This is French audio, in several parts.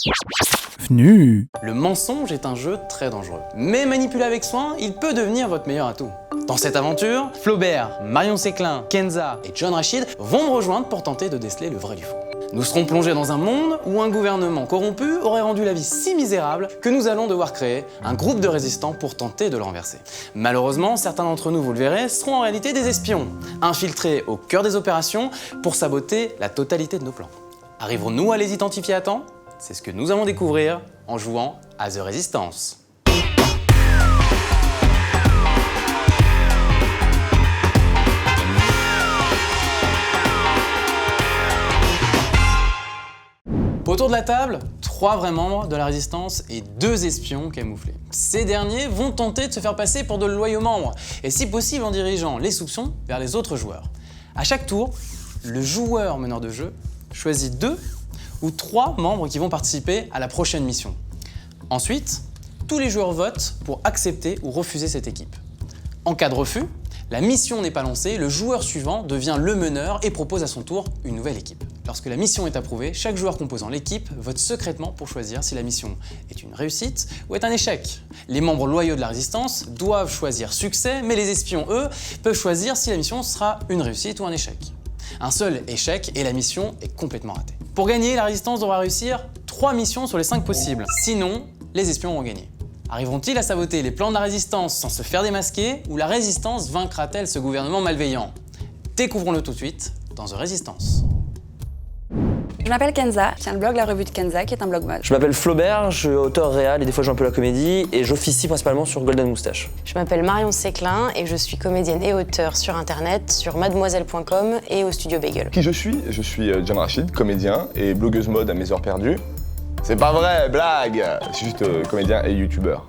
Bienvenue. Le mensonge est un jeu très dangereux, mais manipulé avec soin, il peut devenir votre meilleur atout. Dans cette aventure, Flaubert, Marion Séclin, Kenza et John Rachid vont me rejoindre pour tenter de déceler le vrai du faux. Nous serons plongés dans un monde où un gouvernement corrompu aurait rendu la vie si misérable que nous allons devoir créer un groupe de résistants pour tenter de le renverser. Malheureusement, certains d'entre nous, vous le verrez, seront en réalité des espions, infiltrés au cœur des opérations pour saboter la totalité de nos plans. Arriverons-nous à les identifier à temps ? C'est ce que nous allons découvrir en jouant à The Resistance. Autour de la table, 3 vrais membres de la Résistance et 2 espions camouflés. Ces derniers vont tenter de se faire passer pour de loyaux membres, et si possible en dirigeant les soupçons vers les autres joueurs. À chaque tour, le joueur meneur de jeu choisit 2 ou 3 membres qui vont participer à la prochaine mission. Ensuite, tous les joueurs votent pour accepter ou refuser cette équipe. En cas de refus, la mission n'est pas lancée, le joueur suivant devient le meneur et propose à son tour une nouvelle équipe. Lorsque la mission est approuvée, chaque joueur composant l'équipe vote secrètement pour choisir si la mission est une réussite ou est un échec. Les membres loyaux de la Résistance doivent choisir succès, mais les espions, eux, peuvent choisir si la mission sera une réussite ou un échec. Un seul échec et la mission est complètement ratée. Pour gagner, la Résistance devra réussir 3 missions sur les 5 possibles, sinon les espions auront gagné. Arriveront-ils à saboter les plans de la Résistance sans se faire démasquer, ou la Résistance vaincra-t-elle ce gouvernement malveillant? Découvrons-le tout de suite dans The Resistance. Je m'appelle Kenza, je tiens le blog La Revue de Kenza, qui est un blog mode. Je m'appelle Flaubert, je suis auteur réel et des fois je joue un peu la comédie et j'officie principalement sur Golden Moustache. Je m'appelle Marion Séclin et je suis comédienne et auteure sur internet, sur mademoiselle.com et au studio Bagel. Qui je suis? Je suis John Rachid, comédien et blogueuse mode à mes heures perdues. C'est pas vrai, blague! Je suis juste comédien et youtubeur.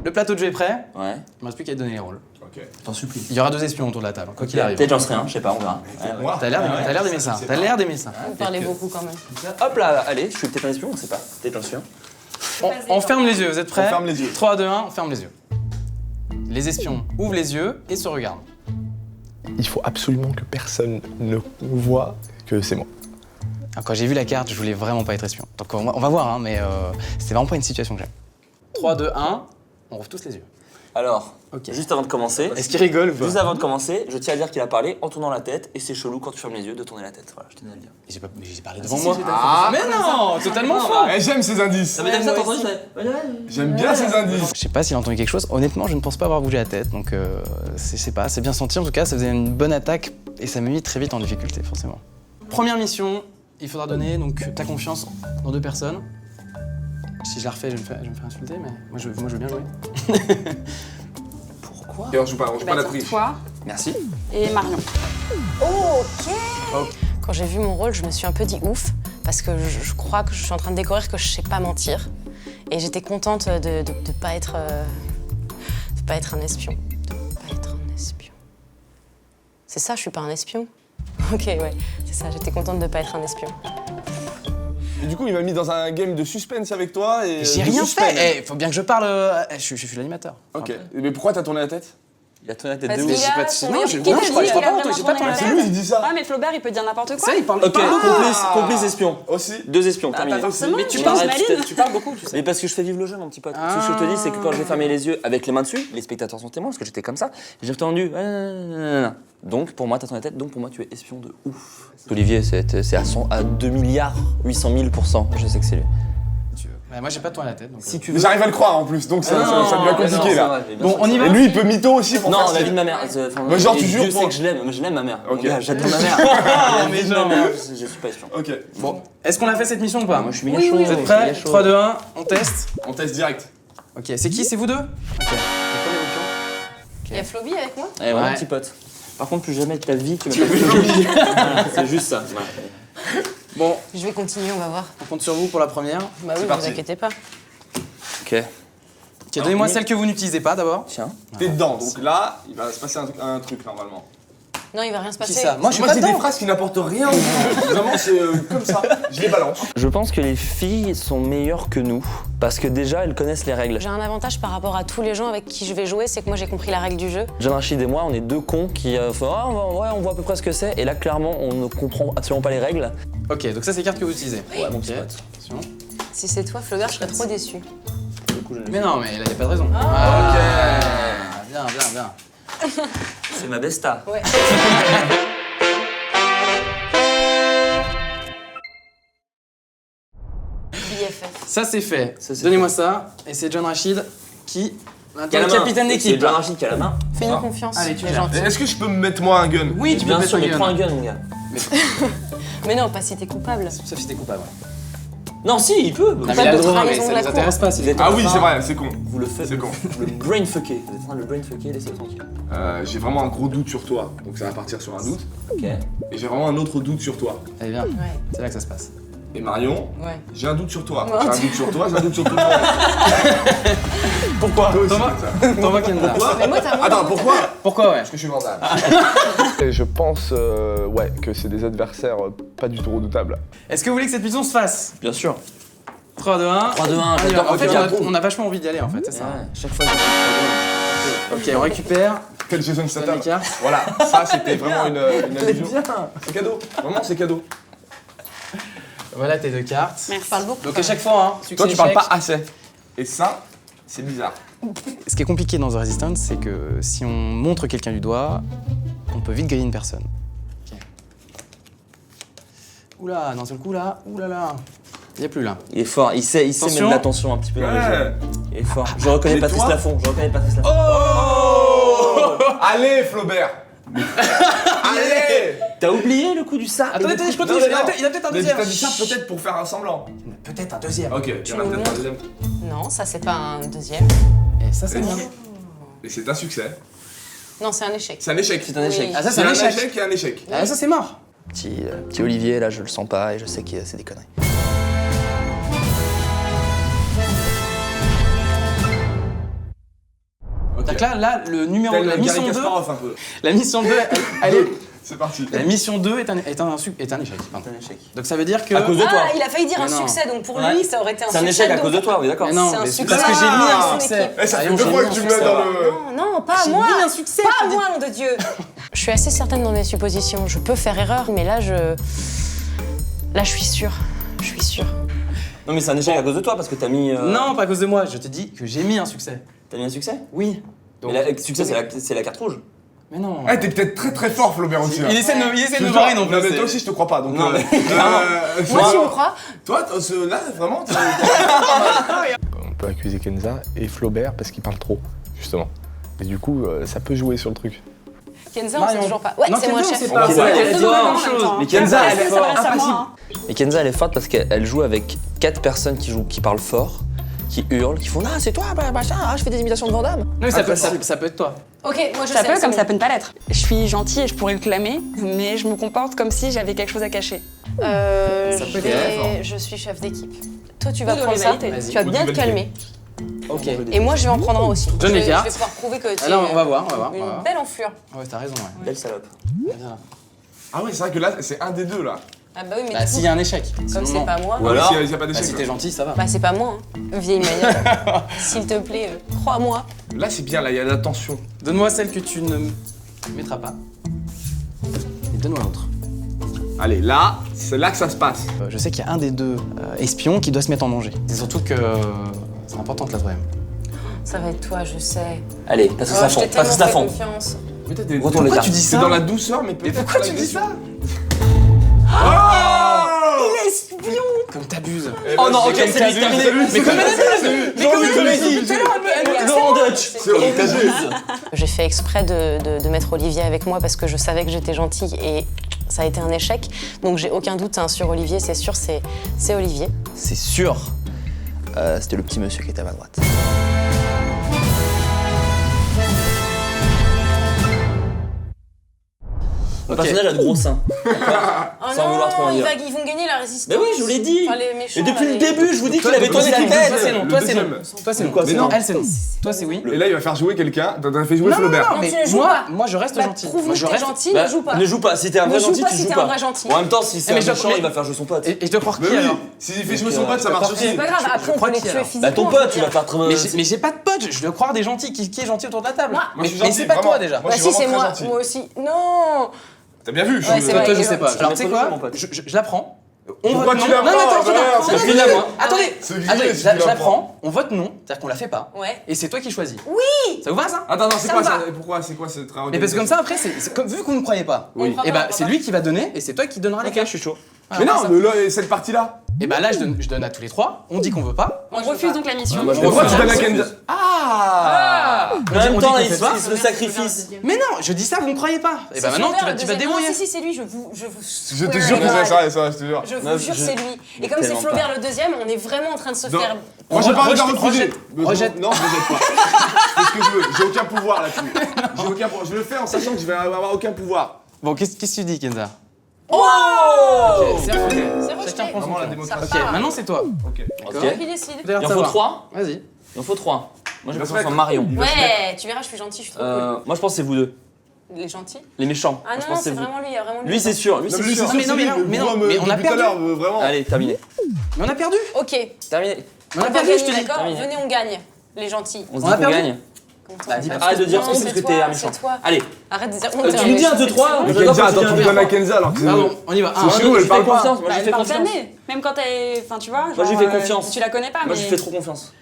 Le plateau de jeu est prêt? Ouais. Il ne me reste plus qu'à te donner les rôles. Ok. T'en supplie. Il y aura 2 espions autour de la table, quoi qu'il arrive. Peut-être j'en serai un, je sais pas, on verra. Moi? T'as l'air d'aimer ça. T'as l'air d'aimer ça. Vous parlez beaucoup quand même. Hop là, allez, je suis peut-être un espion, on sait pas. Peut-être j'en suis un. On ferme les yeux, vous êtes prêts? On ferme les yeux. 3, 2, 1, on ferme les yeux. Les espions ouvrent les yeux et se regardent. Il faut absolument que personne ne voit que c'est moi. Alors, quand j'ai vu la carte, je voulais vraiment pas être espion. Donc on va voir, hein, mais c'est vraiment pas une situation que j'aime. 3, 2, 1, on rouvre tous les yeux. Alors, Ok. juste avant de commencer, Est-ce qu'il rigole ou pas? juste avant de commencer, je tiens à dire qu'il a parlé en tournant la tête et c'est chelou quand tu fermes les yeux de tourner la tête. Voilà, je tenais à le dire. Mais j'ai parlé devant moi. Mais non, totalement faux. J'aime ces indices! Mais ça, t'as entendu ça? J'aime bien ces indices! Je sais pas s'il a entendu quelque chose. Honnêtement, je ne pense pas avoir bougé la tête, donc c'est bien senti. En tout cas, ça faisait une bonne attaque et ça m'a mis très vite en difficulté, forcément. Première mission, il faudra donner donc ta confiance dans 2 personnes. Si je la refais, je vais me faire insulter, mais moi je veux bien jouer. Pourquoi? Et on joue pas la triche. Toi Merci. et Marion. Quand j'ai vu mon rôle, je me suis un peu dit ouf, parce que je crois que je suis en train de découvrir que je sais pas mentir. Et j'étais contente de pas être un espion. De pas être un espion. C'est ça, je suis pas un espion? Ok, ouais, c'est ça, j'étais contente de pas être un espion. Et du coup, il m'a mis dans un game de suspense avec toi et. J'ai de rien suspense. fait. Faut bien que je parle. Je suis l'animateur. Ok. Mais pourquoi t'as tourné la tête? Il a tourné la tête Parce de qu'il ouf. a pas de- son- non, Qui je- te non, je dit crois qu'il pas a en toi, vraiment j'ai pas tourné la tourné C'est tête? lui qui dit ça! Ah, mais Flaubert, il peut dire n'importe quoi. Ça, il parle Ok, complice espion. Aussi? 2 espions, terminé. pas forcément. Mais tu Il parles, pense Maline. tu parles beaucoup, tu sais. Mais parce que je fais vivre le jeu, mon petit pote. Ce que je te dis, c'est que quand j'ai fermé les yeux avec les mains dessus, les spectateurs sont témoins, parce que j'étais comme ça, j'ai entendu. Donc, pour moi, t'as tourné la tête, donc pour moi, tu es espion de ouf. Olivier, c'est à 2 milliards 800 000%. Je sais que c'est lui. Tu veux. Ouais, moi, j'ai pas tourné la tête. Donc, Si tu Mais veux. j'arrive à le croire en plus, donc ça devient compliqué là. Bon, on y va. Et lui, il peut mytho aussi pour Non, faire la style. vie de ma mère. Mais genre, tu Dieu jures sait pour- que je l'aime, mais je l'aime ma mère. Ok. Mon gars, j'adore ma mère. La mais vie de non. ma mère, je suis pas espion. Ok. Bon, est-ce qu'on a fait cette mission ou pas? Moi, je suis méga chaud. Vous êtes prêts? 3, 2, 1, on teste. On teste direct. Ok, c'est qui? C'est vous 2? Ok. Prenez vos pions. Il y a Floby avec moi? Eh, voilà, Ouais. petit pote. Par contre, plus jamais de ta vie, tu m'appelles Floby. Voilà, c'est juste ça. Ouais. Bon, Je vais continuer, on va voir. on compte sur vous pour la première. Bah oui, vous parti. inquiétez pas. Ok. Ok, donnez-moi celle que vous n'utilisez pas d'abord. Tiens. T'es dedans, donc là, il va se passer un truc normalement. Non, il va rien se passer. Qui ça? Moi, je suis Moi, pas j'ai des dedans. phrases qui n'apportent rien. Vraiment, c'est comme ça. Je les balance. Je pense que les filles sont meilleures que nous parce que déjà elles connaissent les règles. J'ai un avantage par rapport à tous les gens avec qui je vais jouer, c'est que moi j'ai compris la règle du jeu. John Rachid et moi, on est 2 cons qui font on voit à peu près ce que c'est et là clairement on ne comprend absolument pas les règles. Ok, donc ça c'est les cartes que vous utilisez. Ouais, mon Ok, petit pote. attention. Si c'est toi, Flaubert, je serais trop déçue. Du coup, je l'ai Mais non, mais là y a pas de raison. Ok. Bien, bien, bien. C'est ma besta. Ouais. BFF. Ça c'est fait. Ça, c'est Donnez-moi ça. Et c'est John Rachid qui... Qui a la le main. capitaine C'est d'équipe. John Rachid qui a la main. Fais-nous confiance. Allez, tu t'es gères. gentil. Est-ce que je peux me mettre moi un gun? Oui, tu peux Bien mettre sûr, mais un prends un gun. gun, mon gars. Mais non, pas si t'es coupable. Sauf si t'es coupable. Non, si, il peut. Non, mais il a le de droit, mais trahison ça de la nous intéresse pas. Vous êtes Ah en oui, train- c'est vrai, c'est con. Vous le faites. C'est con. Le brain fucker. Vous êtes en train de le brain fucker, laissez-le tranquille. J'ai vraiment un gros doute sur toi, donc ça va partir sur un doute. Ok. Et j'ai vraiment un autre doute sur toi. Allez, viens. Ouais. C'est là que ça se passe. Et Marion, Ouais. j'ai un doute sur toi. Oh, J'ai un doute sur toi, j'ai un doute sur tout le monde. Pourquoi Toi aussi, T'envoies ça. T'envoies Kenza. Pourquoi Mais moi, t'as moins Attends, de- pourquoi Pourquoi, ouais Parce que je suis vandale. Et je pense ouais, que c'est des adversaires pas du tout redoutables. Est-ce que vous voulez que cette mission se fasse? Bien sûr. 3, 2, 1. 3, 2, 1, En j'adore fait, quand il y a on a vachement envie d'y aller en fait, c'est ça. Ouais, chaque fois que Ok, on récupère. Quel Jason Donne Statham. les cartes. Voilà, ça c'était vraiment une allusion. C'est cadeau, vraiment c'est cadeau. Voilà tes deux cartes. Merci. Parle beaucoup. Donc à chaque fois, hein, succès, Toi tu parles échec. pas assez. Et ça, c'est bizarre. Ce qui est compliqué dans The Resistance, c'est que si on montre quelqu'un du doigt, on peut vite griller une personne. Ok. Oula, d'un seul coup là, oulala. Il y a plus là. Il est fort, il sait Attention. mettre de l'attention un petit peu dans les jeux. Ouais. Il est fort. Je reconnais Et Patrice toi Laffont, je reconnais Patrice Laffont. Oh Allez Flaubert. Allez. T'as oublié le coup du sac? Attendez, je continue, Non, il y a peut-être un Mais deuxième. t'as dit ça peut-être pour faire un semblant. Peut-être un deuxième. Ok, il y en a nous peut-être un montres. deuxième. Non, ça, c'est pas un deuxième. Et ça, c'est Et- bien. Et c'est un succès. Non, c'est un échec. C'est un échec. C'est un échec. Oui. Ah, ça, C'est c'est un un échec. échec et un échec. Ah, ça, c'est mort. Petit Olivier, là, je le sens pas et je sais que c'est des conneries. Ok. Donc là, le numéro, Tel la mission Garry 2, Kasparov un peu. la mission 2, elle est, C'est parti. la mission 2 est un échec. Pardon. C'est un échec. Donc ça veut dire que... À cause de toi. Ah, il a failli dire Mais un non. succès, donc pour Ouais. lui, ça aurait été un C'est succès. un échec à donc- cause de toi, on est d'accord? Mais non, C'est un mais succès. parce que j'ai mis un Ah, succès. Eh, ça fait Voyons, deux j'ai fois mis que un tu me succès. mets dans le... Non, pas J'ai moi. mis un succès, Pas tu dis. moi, nom de Dieu. Je suis assez certaine dans mes suppositions. Je peux faire erreur, mais là, je suis sûre. Je suis sûre. Non, mais c'est un échec à cause de toi parce que t'as mis. Non, pas à cause de moi, je te dis que j'ai mis un succès. T'as mis un succès? Oui. Donc... Mais le succès, c'est la carte rouge. Mais non. Eh, t'es peut-être très très fort Flaubert aussi. là. Il essaie de me Je te barrer jure. non plus. mais c'est- toi aussi je te crois pas. Donc, Non, mais- Moi, tu me crois? Toi, là, vraiment, on peut accuser Kenza et Flaubert parce qu'ils parlent trop, justement. Et du coup, ça peut jouer sur le truc. Kenza, on sait toujours pas. Ouais, Non, c'est moi, Kenza, on chef. sait pas. Kenza, Ouais, elle est elle dit forte. pas En même grand-chose. temps. Mais Kenza, elle est Ça forte. s'adresse à moi, hein. Et Kenza, elle est forte parce qu'elle joue avec 4 personnes qui parlent fort, qui hurlent, qui font ah c'est toi, bah, machin, ah je fais des imitations de Van Damme. Non, mais ça peut Impossible. être toi. Ok, moi, je Ça sais. peut c'est comme bon. ça peut ne pas l'être. Je suis gentille et je pourrais le clamer, mais je me comporte comme si j'avais quelque chose à cacher. Ça peut être fort. Je suis chef d'équipe. Toi, tu vas Ou de prendre ça. rivalité. Vas-y. Tu vas Ou de bien te rivalité. calmer. Ok. Et moi, je vais en prendre un aussi. Donne Je les vais- cartes. Je vais pouvoir prouver que tu Ah non, es on va voir, on va voir. une belle enflure. Ouais, t'as raison, ouais. Belle salope. Viens là. Ah oui, c'est vrai que là, c'est un des deux là. Ah bah oui, mais Bah, du s'il coup, y a un échec. comme Sinon, c'est non. pas moi, Ou alors- S'il y a pas Bah, d'échec. si là. t'es gentil, ça va. bah c'est pas moi, hein. Vieille manière. S'il te plaît, crois-moi. Là, c'est bien, là, il y a de la tension. Donne-moi celle que tu ne mettras pas. Et donne-moi l'autre. Allez, là, c'est là que ça se passe. Je sais qu'il y a un des deux espions qui doit se mettre en danger. C'est surtout que c'est important que la troisième. Ça va être toi, je sais. Allez, Patrice Oh, je Laffont, t'ai tellement Patrice fait Laffont. confiance. Mais toi, Retourne les Pourquoi cartes. tu dis c'est ça dans la douceur, mais Mais peut-être. pourquoi dans tu la dis ça Comme t'abuses. Oh non, ok, c'est terminé. Mais comme elle abuse Mais comme elle abuse. Laurent Dutch. C'est obligé. J'ai fait exprès de mettre Olivier avec moi parce que je savais que j'étais gentille et ça a été un échec. Donc j'ai aucun doute hein, sur Olivier, c'est sûr, c'est Olivier. C'est sûr. C'était le petit monsieur qui était à ma droite. Le Ok. personnage a de gros seins. Oh Sans vouloir trop en dire. ils vont gagner la résistance. Mais oui, je vous l'ai dit. Enfin, les méchants, Et depuis là, le les- début, je vous dis qu'il Toi, avait tourné la toi, tête. Toi c'est non, Le toi c'est non. deuxième. Toi c'est non. Quoi, Mais c'est non. non. Elle c'est non. Toi c'est oui. Et là, il va faire jouer quelqu'un. T'as fait jouer Non, Flaubert. Non, mais tu ne joues moi, pas. moi je reste Bah, gentil. prouve-nous Moi que je t'es reste. gentil, Bah, ne joue pas. Ne joue pas. Si t'es un Ne vrai joue gentil, pas tu si joues t'es pas. un vrai gentil. En même temps, si c'est Mais un je- méchant, mais- il va faire jouer son pote. Et je te crois Mais qui oui, alors s'il fait jouer son pote, ça marche aussi. C'est pas grave, après on crois peut les qui, tuer alors physiquement. Bah ton je veux pote, tu dire. vas faire trop. Mais j'ai pas de pote, je dois croire des gentils. Qui est gentil autour de la table Moi. Moi, je suis Mais gentil, c'est pas toi vraiment. déjà. Moi, Bah je suis si, c'est vraiment moi, très gentil. moi aussi. Non. T'as bien vu, Ouais, c'est Toi vrai, je il est sais pas. gentil. Alors tu sais Tu vas quoi mettre le jeu, mon pote. Je la prends. On vote Pourquoi non. tu la Non, prends? attends, Voilà, je suis là, moi. Attendez, C'est grillé, attendez, si je la tu la prends, on vote non, c'est-à-dire qu'on la fait pas. Ouais. Et c'est toi qui choisis. Oui. Ça vous va ça? Attends, c'est Ça quoi me ça? va. Pourquoi? C'est quoi cette Mais parce que comme ça après, comme vu qu'on ne croyait pas. On croit Et pas, bah on c'est croit lui qui va donner et c'est toi qui donnera les Ok, cash. je suis chaud. Mais non, mais là, cette partie-là. Et bah là je donne à tous les trois, on dit qu'on veut pas. On refuse donc la mission. moi, je Pourquoi tu donnes à refuse. Kenza? Ah Mais en même on temps, dit là, qu'on fait pas. le sacrifice. Mais non, je dis ça, vous ne croyez pas. Et bah maintenant tu vas te débrouiller. Si, c'est lui, je vous Je te jure que c'est ça, je te jure. Je vous Meuf, jure, je- c'est lui. Et comme c'est tellement Flaubert le deuxième, on est vraiment en train de se Non. faire. Moi j'ai pas envie de Rejette, refuser. rejette. Non, je rejette pas. C'est ce que je veux. J'ai aucun pouvoir là-dessus. J'ai aucun pouvoir. Je le fais en sachant que je vais avoir aucun pouvoir. Bon, qu'est-ce que tu dis, Kenza? Oh Ok, c'est refusé. C'est rejeté. Chacun prend son Vraiment la tour. démocratie. Ok, maintenant c'est toi. Ok. Ok. C'est qui décide. Vous avez l'air de Il en faut savoir. 3. Vas-y. Il en faut 3. Moi, j'ai Il va se confiance en mettre. Marion. Ouais, tu verras, je suis gentille, je suis trop cool. Moi, je pense que c'est vous deux. Les gentils. Les méchants. Ah Moi, je non, pense que c'est vous. vraiment lui, il y a vraiment lui. Lui, c'est sûr. Lui, Non, c'est mais lui, sûr. c'est sûr, mais c'est non, lui. mais non, Moi, mais on a depuis tout à perdu. l'heure, vraiment. Allez, terminé. Mais on a perdu. Ok. Terminé. On a On perdu, va je te gagner, dis. d'accord. Terminé. Venez, on gagne. Les gentils. On se On dit a qu'on perdu. gagne. Comment Bah, dis pas. Arrête de dire Non, ça parce c'est que toi, t'es un méchant. c'est toi. Allez. Arrête de dire. Tu me dis 1, 2, 3. Mais Kenza, attends, tu me donnes à Kenza alors que c'est. Pardon, on y va. C'est chelou, elle Je fais parle pas. confiance. Moi, Bah, je elle fais parle confiance. jamais. Même quand elle. Enfin, tu vois. Moi, je lui genre, fais confiance. Tu la connais pas, Moi, mais. je fais trop confiance.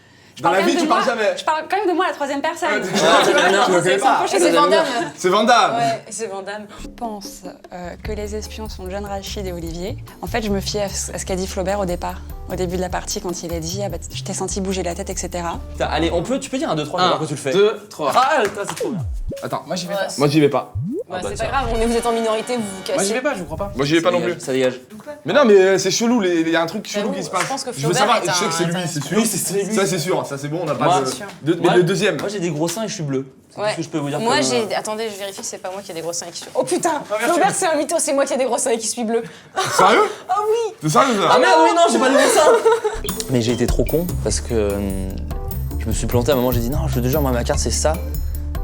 Dans la parle vie, quand tu même de parles moi- jamais. Je parle quand même de moi à la troisième personne. Ouais, Tu tu- vois, tu tu vois, le connais c'est pas. un peu Et chez c'est les Vandame. C'est Vanda. Ouais, c'est Vandame. Je pense que les espions sont John Rachid et Olivier. En fait, je me fie à ce qu'a dit Flaubert au départ, au début de la partie, quand il a dit ah bah, je t'ai senti bouger la tête, etc. Putain, allez, tu peux dire 1, 2, 3, je vais voir que tu le fais. 2, 3. Ah, putain, c'est trop bien. Attends, Moi j'y vais Ouais, pas. moi j'y vais pas. bah, bah, c'est tiens. pas grave, vous êtes en minorité, vous vous Moi j'y cassez. vais pas, je vous crois pas. Moi j'y vais pas non plus. Ça dégage. Mais non, mais c'est chelou, il y a un truc chelou J'avoue, qui se passe. je pense que veux Flaubert savoir, est je sais que c'est un- lui, c'est sûr. Oui, c'est lui. Ça c'est sûr, ça c'est bon, on n'a Moi, pas de. sûr. Mais Moi- le deuxième. Moi, j'ai des gros seins et je suis bleu. C'est tout Ouais. ce que je peux vous dire. Moi, comme, j'ai. Attendez, je vérifie, c'est pas moi qui ai des gros seins et qui suis. Oh putain Flaubert, c'est un mytho, c'est moi qui ai des gros seins et qui suis bleu. Sérieux? Ah oui C'est sérieux ça? Ah merde, oui, non, j'ai pas de gros seins. Mais j'ai été trop con parce que je me suis planté à un moment, j'ai dit non, je veux déjà, moi, ma carte, c'est ça.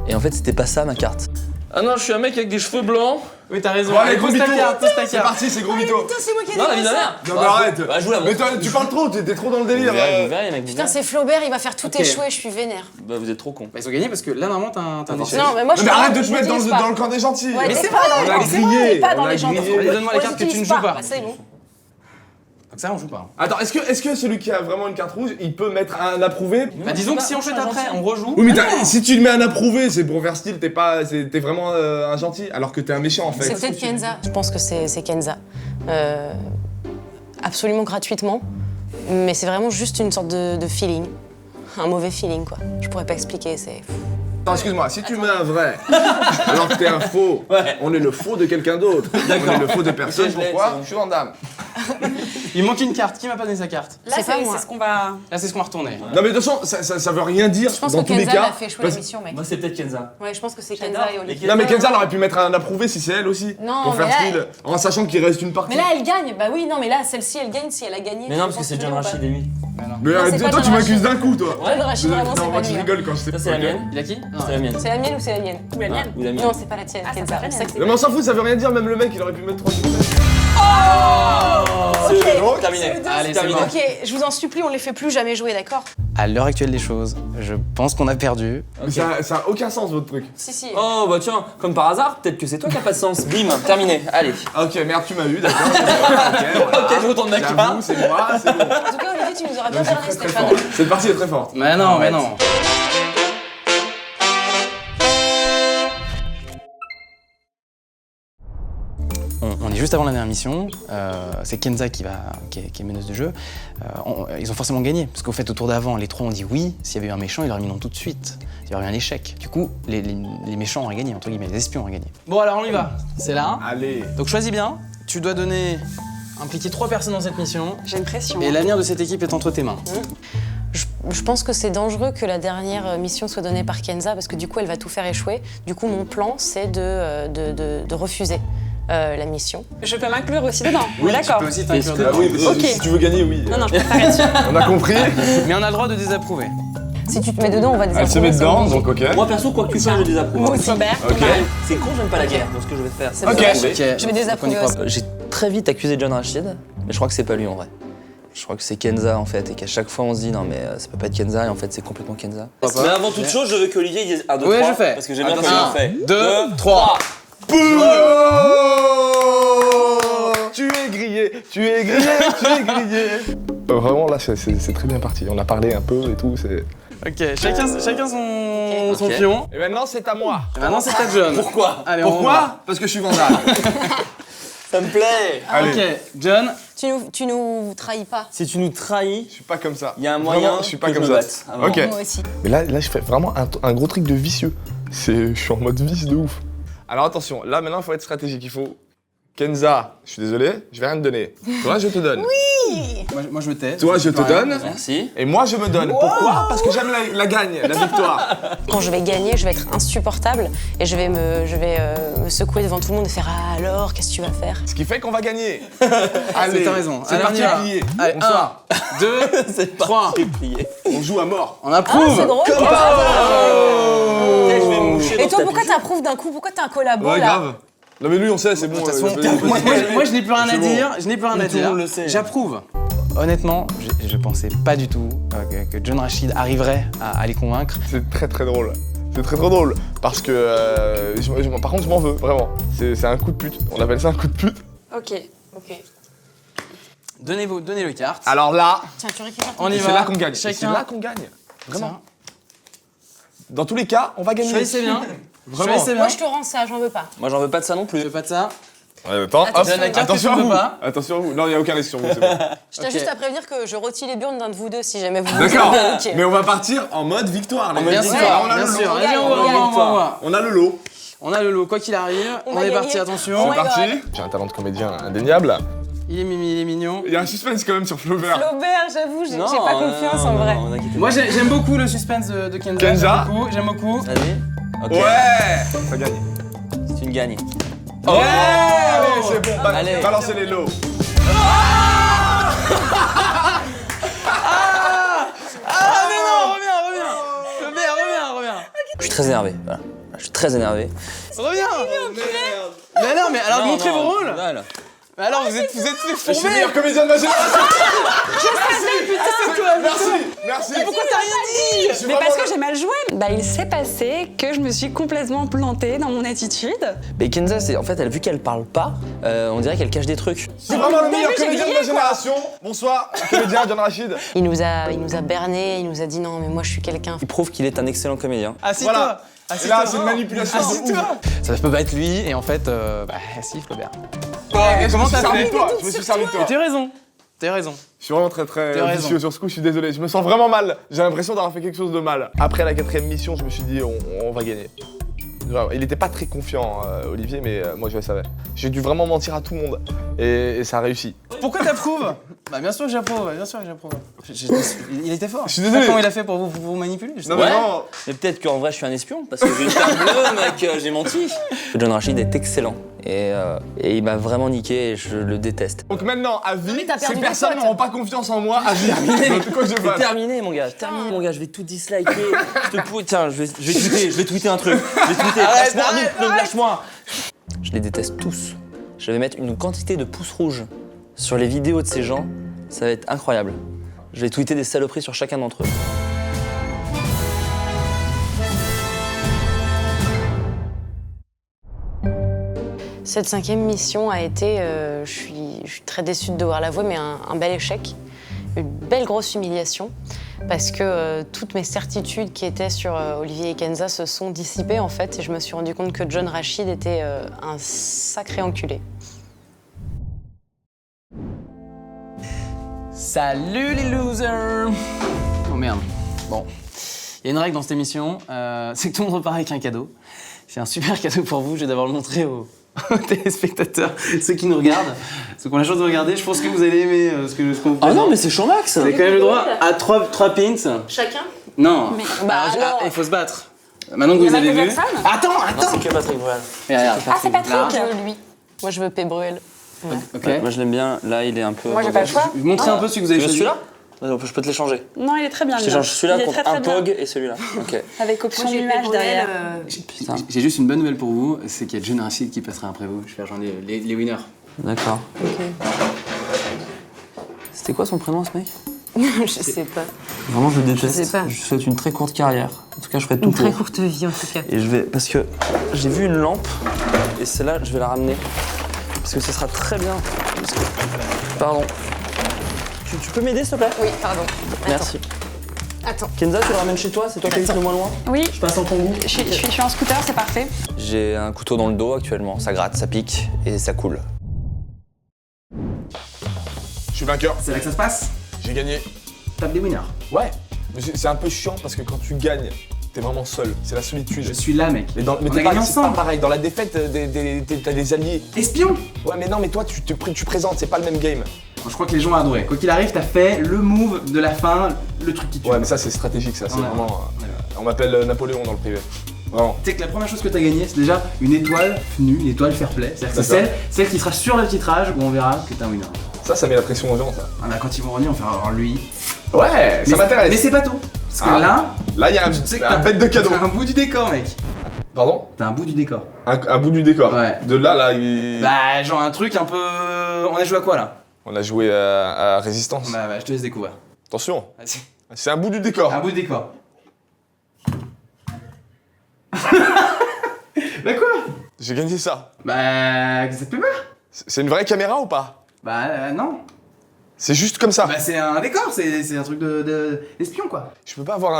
Et en fait, c'était pas ça, ma carte. Ah non, je suis un mec avec des cheveux blancs. Oui, t'as raison. Bon, allez, Allez, gros pose ta mytho. carte, pose ta C'est carte. parti, c'est gros mytho. Putain, c'est moi qui ai des Non, gros la vie de ma seins. mère. Non, mais arrête. Bah, je vous la Mais montre. tu parles trop, t'es trop dans le délire. Vous verrez, mec. Putain, c'est Flaubert, il va faire tout Ok. échouer, je suis vénère. Bah, vous êtes trop con. Bah, ils ont gagné parce que là, normalement, t'as un échec. Non, mais moi je Non, mais suis arrête pas- de te je mettre dans l'utilise pas. le camp des gentils. Ouais, Mais t'es c'est pas dans on a les- c'est vrai, grillé, t'es pas on dans a les gens. grillé. Allez, donne-moi les cartes que tu ne joues pas. Bah, c'est bon. Donc ça, on joue pas. Attends, est-ce que celui qui a vraiment une carte rouge, il peut mettre un approuvé? Bah, disons que si on chute après, on rejoue. Oui, mais si tu le mets un approuvé, c'est pour faire style, t'es vraiment un gentil, alors que t'es un méchant en fait. C'est peut-être Kenza. Je pense que c'est Kenza. Absolument gratuitement. Mais c'est vraiment juste une sorte de feeling. Un mauvais feeling, quoi. Je pourrais pas expliquer, c'est. Attends, excuse-moi, si tu mets un vrai, alors que t'es un faux, on est le faux de quelqu'un d'autre. On est le faux de personne, Ok, je l'ai, pourquoi? c'est bon. Je suis Vandame. Il manque une carte. Qui m'a pas donné sa carte? Là, C'est pas moi. c'est ce qu'on va. Là, c'est ce qu'on va retourner. Non mais de toute façon, ça veut rien dire Je pense dans que tous les Kenza cas. l'a fait échouer parce- l'émission, mec. Moi, c'est peut-être Kenza. Ouais, je pense que c'est J'adore. Kenza et Olivier. Non mais Kenza elle aurait pu mettre un approuvé si c'est elle aussi. Non, pour faire mais là, style. En sachant qu'il reste une partie. Mais là, elle gagne. Bah oui, non, mais là, celle-ci, elle gagne si elle a gagné. Mais Tu non, parce que penses c'est John lui ou pas Rachid et lui. Mais Non, c'est pas toi tu John m'accuses Rachid. d'un coup toi. John Rachid, vraiment, c'est Non, pas moi lui. je hein. rigole quand je sais. Ça, c'est la mienne. Il a qui? C'est la mienne. C'est la mienne ou c'est la mienne Ou la mienne. Ou la mienne. Non, c'est pas la tienne, Ah, c'est Kenza. pas la On sait mienne. que c'est Non mais on s'en fout, ça veut rien dire, même le mec il aurait pu mettre 3 C'est Donc, terminé. Allez, c'est terminé. bon. Ok, je vous en supplie, on les fait plus jamais jouer, d'accord? À l'heure actuelle des choses, je pense qu'on a perdu. Mais ça a aucun sens votre truc. Si, si. Oh, bah tiens, comme par hasard, peut-être que c'est toi qui a pas de sens. Bim, terminé. Allez. Ah, ok, merde, tu m'as eu, d'accord. voilà. Ok, je retourne ma J'avoue, carte. c'est moi, c'est bon. En tout cas, Olivier, tu nous auras bien C'est parlé, très très Stéphane. fort. Cette partie est très forte. Mais non, mais non. On est juste avant la dernière mission, c'est Kenza qui est meneuse de jeu. Ils ont forcément gagné, parce qu'au fait, au tour d'avant, les trois ont dit oui. S'il y avait eu un méchant, il aurait mis non tout de suite. Il y aurait eu un échec. Du coup, les méchants auraient gagné, entre guillemets, les espions auraient gagné. Bon, alors on y va. C'est là. Allez. Donc choisis bien. Tu dois impliquer 3 personnes dans cette mission. J'ai une pression. Et l'avenir de cette équipe est entre tes mains. Je pense que c'est dangereux que la dernière mission soit donnée par Kenza, parce que du coup, elle va tout faire échouer. Du coup, mon plan, c'est de refuser la mission. Je peux m'inclure aussi dedans. Oui, D'accord. tu peux aussi t'inclure Ah dedans. oui, mais Ok. si tu veux gagner, oui. Non, non, je préfère être sûre. On a compris. Mais on a le droit de désapprouver. Si tu te mets dedans, on va Elle désapprouver. se met c'est dedans, obligé. donc ok. Moi, perso, quoi que tu fasses, je désapprouve. Moi aussi. Robert. Ok. C'est con, j'aime pas la guerre. Donc, ce que je vais faire, c'est Ok. désapprouver. Je vais désapprouver Donc, on y aussi. croit. J'ai très vite accusé John Rachid, mais je crois que c'est pas lui en vrai. Je crois que c'est Kenza en fait, et qu'à chaque fois on se dit non mais ça peut pas être Kenza, et en fait c'est complètement Kenza. Pourquoi Mais pas avant toute chose, je veux qu'Olivier dise 1, 2, 3. Ouais, je fais. Parce que j'aime bien quand Attention. il le fait. 2, 3. Oh tu es grillé, tu es grillé, tu es grillé. Vraiment, là, c'est très bien parti. On a parlé un peu et tout, c'est... Ok, chacun son Ok. pion. Et maintenant, c'est à moi. Et maintenant, c'est à John. Pourquoi Allez, on Pourquoi Parce que je suis Vandal. Ça me plaît. Allez, Ok, John. Tu nous trahis pas. Si tu nous trahis, je suis pas comme ça. il y a un moyen Vraiment, je suis pas que comme je me ça. batte. Ah, vraiment. Ok. Moi aussi. Mais là, je fais vraiment un gros truc de vicieux. Je suis en mode vice de ouf. Alors attention, là maintenant, il faut être stratégique. Il faut... Kenza, je suis désolé, je vais rien te donner. Toi, je te donne. Moi, je me tais. Toi, je te donne. Merci. Et moi, je me donne. Pourquoi Parce que j'aime la gagne, la victoire. Quand je vais gagner, je vais être insupportable et je vais me secouer devant tout le monde et faire ah alors, qu'est-ce que tu vas faire? Ce qui fait qu'on va gagner. Allez, t'as raison. C'est Allez, parti on y va. à plier. Allez, Bonsoir. 1, 2, C'est 3. plié. On joue à mort. On approuve. C'est drôle. Je vais me moucher dans Et toi, ce pourquoi tapis. t'approuves d'un coup? Pourquoi t'es un collabo Ouais, là? grave. Non mais lui, on sait, c'est bon. De toute façon, il y a pas de- moi, je n'ai plus rien à C'est bon. dire. Je n'ai plus rien à Tout le dire. monde le sait. J'approuve. Honnêtement, je pensais pas du tout que John Rachid arriverait à les convaincre. C'est très très drôle. C'est très très drôle. Parce que, par contre, je m'en veux, vraiment. C'est un coup de pute. On appelle ça un coup de pute. Ok. Ok. Donnez le carte. Alors là, Tiens, tu récupères ton On y et va. c'est là qu'on gagne. Et C'est Chacun. là qu'on gagne. Vraiment. Ça. Dans tous les cas, on va gagner. Choisissez bien. Vraiment. Choisissez bien. Moi, je te rends ça, j'en veux pas. Moi, j'en veux pas de ça non Je plus. veux pas de ça. Ouais, attends, hop. Donne la carte Attention que à tu vous. veux pas. Attention à vous. Non, il n'y a aucun risque sur vous, c'est bon. Je tiens Ok. juste à prévenir que je rôtis les burnes d'un de vous deux si jamais vous D'accord. Ok. Mais on va partir en mode victoire. les Bien gars. sûr, Là, on a bien le sûr. lot. Allez, on va, on va. On a le lot. On a le lot, quoi qu'il arrive. On On va est gagner. parti, attention. Oh C'est my parti. God. J'ai un talent de comédien indéniable. Il est mimi, il est mignon. Il y a un suspense quand même sur Flaubert. Flaubert, j'avoue, j'ai Non, pas confiance en vrai. Non, inquiétez Moi, j'aime beaucoup le suspense de Kenza. Kenza. J'aime beaucoup. pas. Allez. Ok. Ouais. Ça gagne. C'est une gagne. Ouais. Allez, c'est bon. Allez. Balancez les lots. Ah, mais non, reviens. Je suis très énervé. Voilà. Je suis très énervé. Reviens. Mais non, mais alors montrez vos rôles. Dalle. Mais alors, vous êtes Je suis le fourbés. meilleur comédien de ma génération. Merci. Pourquoi t'as rien dit? Mais parce que j'ai mal joué. Bah, il s'est passé que je me suis complètement plantée dans mon attitude. Mais Kenza, en fait, vu qu'elle parle pas, on dirait qu'elle cache des trucs. C'est vraiment le meilleur j'ai comédien de grillé, ma génération. Bonsoir, comédien John Rachid. Il nous a berné, il nous a dit non, mais moi je suis quelqu'un. Il prouve qu'il est un excellent comédien. Assis-toi. Voilà. Et là, c'est une manipulation de ouf. Assis-toi. Ça peut pas être lui, et en fait, bah, si, Flaubert. Comment t'as servi fait de toi. Je me suis servi de toi. T'as raison. T'as raison. Je suis vraiment très T'as raison. vicieux sur ce coup, je suis désolé. Je me sens vraiment mal. J'ai l'impression d'avoir fait quelque chose de mal. Après la 4ème mission, je me suis dit, on va gagner. Genre, il était pas très confiant, Olivier, mais moi je le savais. J'ai dû vraiment mentir à tout le monde. Et ça a réussi. Pourquoi t'approuves? Bah bien sûr que j'approuve, bien sûr que j'approuve. Il était fort. Je suis désolé. Comment il a fait pour vous manipuler? Je sais Non, pas. mais non. Mais peut-être qu'en vrai, je suis un espion, parce que j'ai une carte bleue, mec, j'ai menti. John Rachid est excellent. Et il m'a vraiment niqué et je le déteste. Donc maintenant, à vie, mais t'as perdu ces des personnes potes. n'auront pas confiance en moi. À vie. De quoi je C'est parle. terminé, mon gars. Terminé, mon gars. Je vais tout disliker. Tiens, je vais tweeter un truc. Je vais tweeter. Lâche-moi, non, lâche-moi. Je les déteste tous. Je vais mettre une quantité de pouces rouges sur les vidéos de ces gens. Ça va être incroyable. Je vais tweeter des saloperies sur chacun d'entre eux. Cette 5e mission a été, je suis très déçue de devoir l'avouer, mais un bel échec. Une belle grosse humiliation. Parce que toutes mes certitudes qui étaient sur Olivier et Kenza se sont dissipées en fait. Et je me suis rendu compte que John Rachid était un sacré enculé. Salut les losers. Oh merde. Bon. Il y a une règle dans cette émission, c'est que tout le monde repart avec un cadeau. C'est un super cadeau pour vous, je vais d'abord le montrer aux téléspectateurs, ceux qui nous regardent, ceux qui ont la chance de regarder. Je pense que vous allez aimer ce qu'on vous présente. Ah non, mais c'est chaud max. Vous avez quand même le droit à 3 pins. Chacun? Non. alors. Il faut se battre. Maintenant que vous avez vu. Attends. Non, c'est que Patrick Bruel. Regarde. Ah, c'est Patrick. Là. Je veux lui. Moi je veux Pébruel. Ok. Ouais, moi, je l'aime bien. Là, il est un peu. Moi, j'ai pas le choix. Montrez un peu celui que vous avez Tu veux choisi. celui-là? Je peux te l'échanger. Non, il est très bien. Je lui. t'échange celui-là Il est contre très, un très bien. POG et celui-là. Ok. Avec option nuage derrière. Putain. J'ai juste une bonne nouvelle pour vous, c'est qu'il y a John Rachid qui passera après vous. Je vais rejoindre les winners. D'accord. C'était quoi son prénom, ce mec? Je sais pas. Vraiment, je le déteste. Je sais pas. Je souhaite une très courte carrière. En tout cas, je ferai tout Une très pour. courte vie en tout cas. Et je vais. Parce que j'ai vu une lampe, et celle-là, je vais la ramener. parce que ce sera très bien. Pardon. Tu peux m'aider, s'il te plaît? Oui, pardon. Merci. Attends. Kenza, tu le ramènes chez toi? C'est toi qui habites le moins loin? Oui, Je passe en ton goût. je suis en scooter, c'est parfait. J'ai un couteau dans le dos actuellement. Ça gratte, ça pique et ça coule. Je suis vainqueur, C'est là que ça se passe. j'ai gagné. Tape des winners. Ouais, mais c'est un peu chiant parce que quand tu gagnes, t'es vraiment seul. C'est la solitude. Je suis là, mec. Mais On t'es a gagné c'est pas ensemble. pareil. Dans la défaite, t'as des alliés. Espion. Ouais, mais non, mais toi, tu présentes, c'est pas le même game. Je crois que les gens ont adoré. Quoi qu'il arrive, t'as fait le move de la fin, le truc qui tue. Ouais, mais ça, c'est stratégique, ça. C'est Ouais. vraiment. On m'appelle Napoléon dans le privé. Vraiment. Tu sais que la première chose que t'as gagné, c'est déjà une étoile FNU, une étoile fair play. C'est-à-dire que c'est D'accord. celle qui sera sur le titrage où on verra que t'es un winner. Ça met la pression aux gens, ça. Ah bah quand ils vont revenir, on fera alors lui. Ouais, ça Mais m'intéresse. c'est pas tout. Parce que Ah. là, Là, il y a tu sais que un bête de cadeau. T'as un bout du décor, mec. Pardon? T'as un bout du décor. Un bout du décor. Ouais. De là, il... Bah genre un truc un peu... On a joué à quoi là? On a joué à Résistance. Bah je te laisse découvrir. Attention, Vas-y. c'est un bout du décor. Un bout de décor. Bah quoi? J'ai gagné ça. Bah ça te plaît pas? C'est une vraie caméra ou pas? Bah non. C'est juste comme ça. Bah c'est un décor, c'est un truc d'espion quoi. Je peux pas avoir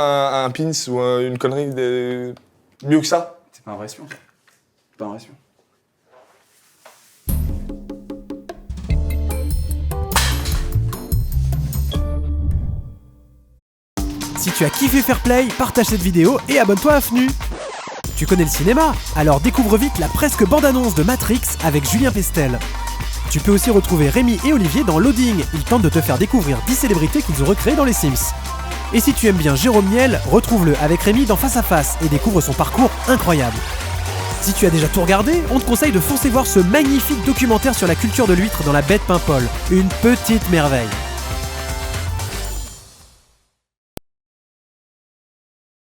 un pins ou une connerie mieux que ça? C'est pas un vrai espion. C'est pas un vrai espion. Si tu as kiffé Fairplay, partage cette vidéo et abonne-toi à FNU. Tu connais le cinéma? Alors découvre vite la presque bande-annonce de Matrix avec Julien Pestel. Tu peux aussi retrouver Rémi et Olivier dans Loading, ils tentent de te faire découvrir 10 célébrités qu'ils ont recréées dans les Sims. Et si tu aimes bien Jérôme Niel, retrouve-le avec Rémi dans Face à Face et découvre son parcours incroyable. Si tu as déjà tout regardé, on te conseille de foncer voir ce magnifique documentaire sur la culture de l'huître dans la baie de Paimpol, une petite merveille.